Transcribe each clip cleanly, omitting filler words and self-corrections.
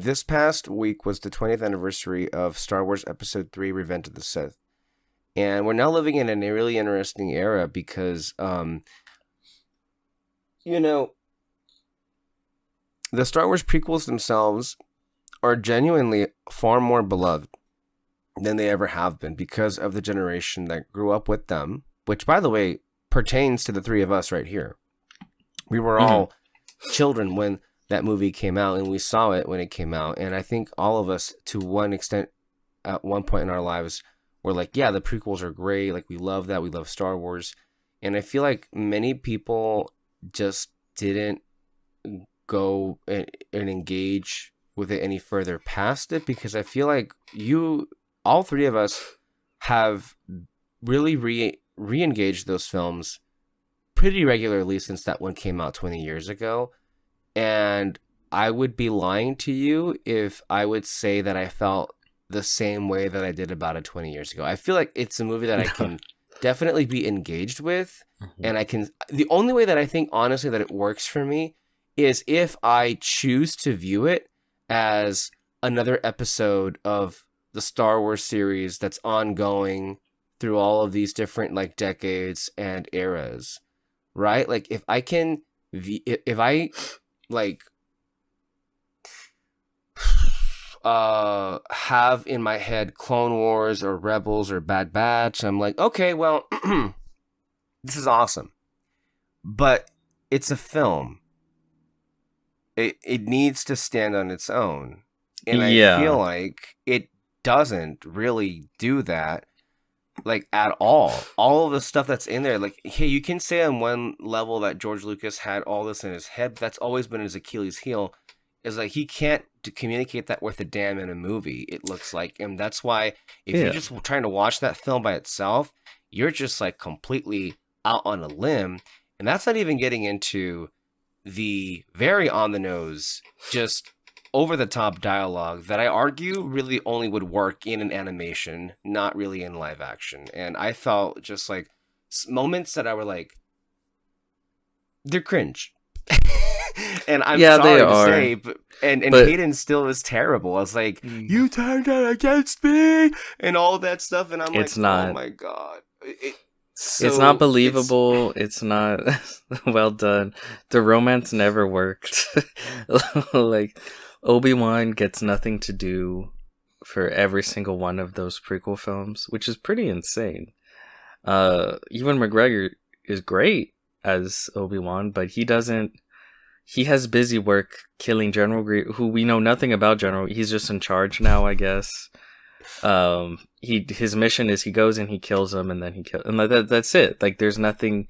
this past week was the 20th anniversary of Star Wars Episode 3 Revenge of the Sith. And we're now living in a really interesting era because, you know, the Star Wars prequels themselves are genuinely far more beloved than they ever have been because of the generation that grew up with them, which, by the way, pertains to the three of us right here. We were all children when that movie came out, and we saw it when it came out. And I think all of us, to one extent, at one point in our lives, were like, yeah, the prequels are great. Like, we love that. We love Star Wars. And I feel like many people just didn't go and engage with it any further past it, because I feel like all three of us have really re-engaged those films pretty regularly since that one came out 20 years ago. And I would be lying to you if I would say that I felt the same way that I did about it 20 years ago. I feel like it's a movie that I can definitely be engaged with. And the only way that I think, honestly, that it works for me is if I choose to view it as another episode of the Star Wars series that's ongoing through all of these different like decades and eras, right? Like if I can, if I like have in my head Clone Wars or Rebels or Bad Batch, I'm like, okay, well, this is awesome, but it's a film. It needs to stand on its own, and I feel like it doesn't really do that, like, at all. All of the stuff that's in there, like, hey, you can say on one level that George Lucas had all this in his head, but that's always been his Achilles heel, is like he can't communicate that worth a damn in a movie, it looks like. And that's why if you're just trying to watch that film by itself, you're just like completely out on a limb. And that's not even getting into the very on the nose, just over the top dialogue that I argue really only would work in an animation, not really in live action. And I felt just like moments that I were like, they're cringe. And I'm sorry to say, but Hayden still is terrible. I was like, you turned that against me and all that stuff. And I'm like, oh my God. It's not believable. It's not well done. The romance never worked. Like, Obi-Wan gets nothing to do for every single one of those prequel films, which is pretty insane. Ewan McGregor is great as Obi-Wan, but he has busy work killing General Grievous, who we know nothing about. He's just in charge now, I guess. His mission is he goes and he kills him, and then he kills, and that's it. Like, there's nothing.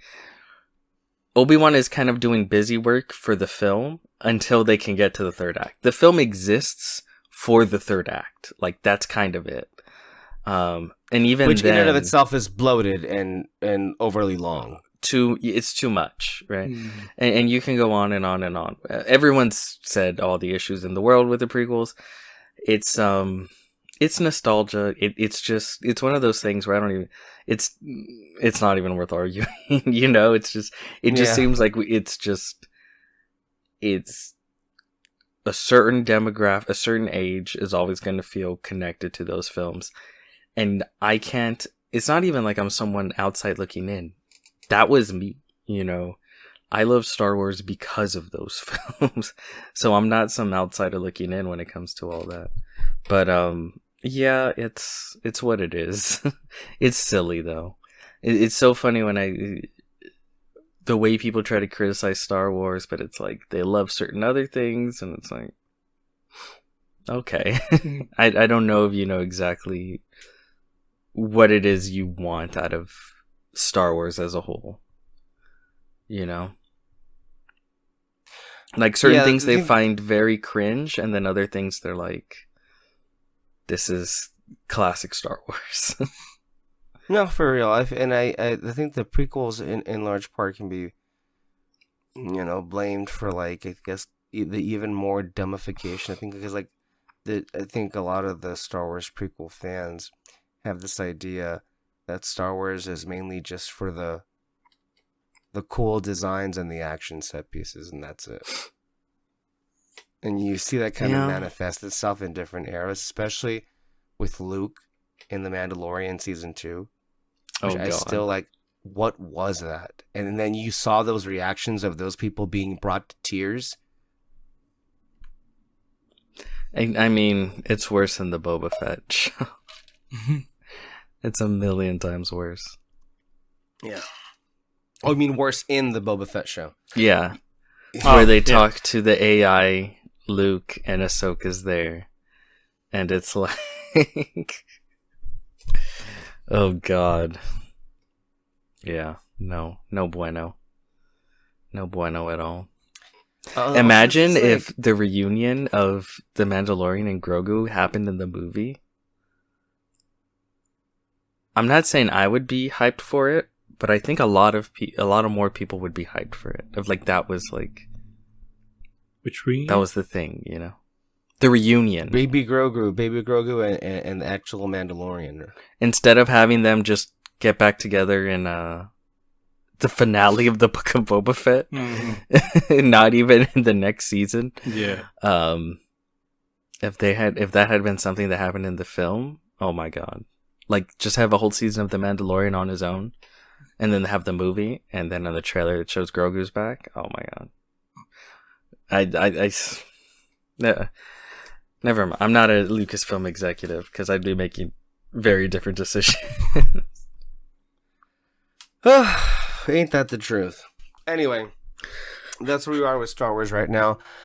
Obi-Wan is kind of doing busy work for the film until they can get to the third act. The film exists for the third act. Like, that's kind of it. And even which then, in and of itself is bloated and overly long. It's too much, right? And you can go on and on and on. Everyone's said all the issues in the world with the prequels. It's nostalgia. It's one of those things where I don't even. It's not even worth arguing. You know, it just seems like it's a certain demographic, a certain age is always going to feel connected to those films, and I can't. It's not even like I'm someone outside looking in. That was me, you know. I love Star Wars because of those films, so I'm not some outsider looking in when it comes to all that. But yeah, it's what it is. It's silly though. It's so funny when the way people try to criticize Star Wars, but it's like they love certain other things, and it's like, okay, I don't know if you know exactly what it is you want out of Star Wars as a whole, you know, like certain things they find very cringe, and then other things they're like, this is classic Star Wars. No, for real. I think the prequels in large part can be, you know, blamed for, like, I guess the even more dumbification. I think because like I think a lot of the Star Wars prequel fans have this idea that Star Wars is mainly just for the cool designs and the action set pieces, and that's it. And you see that kind of manifest itself in different eras, especially with Luke in The Mandalorian season 2. Which I still like, what was that? And then you saw those reactions of those people being brought to tears. I mean, it's worse than the Boba Fett show. It's a million times worse. Yeah. Oh, I mean, worse in the Boba Fett show. Yeah. Where they talk to the AI Luke and Ahsoka's there. And it's like... oh, God. Yeah. No bueno. No bueno at all. Imagine if the reunion of the Mandalorian and Grogu happened in the movie. I'm not saying I would be hyped for it, but I think a lot of more people would be hyped for it. Of like that was like, which reunion? That was the thing, you know, the reunion. Baby Grogu, and the actual Mandalorian. Instead of having them just get back together in the finale of the Book of Boba Fett, not even in the next season. Yeah. If that had been something that happened in the film, oh my God. Like, just have a whole season of The Mandalorian on his own, and then have the movie, and then in the trailer it shows Grogu's back. Oh my God. Never mind. I'm not a Lucasfilm executive, because I'd be making very different decisions. Ain't that the truth? Anyway, that's where we are with Star Wars right now.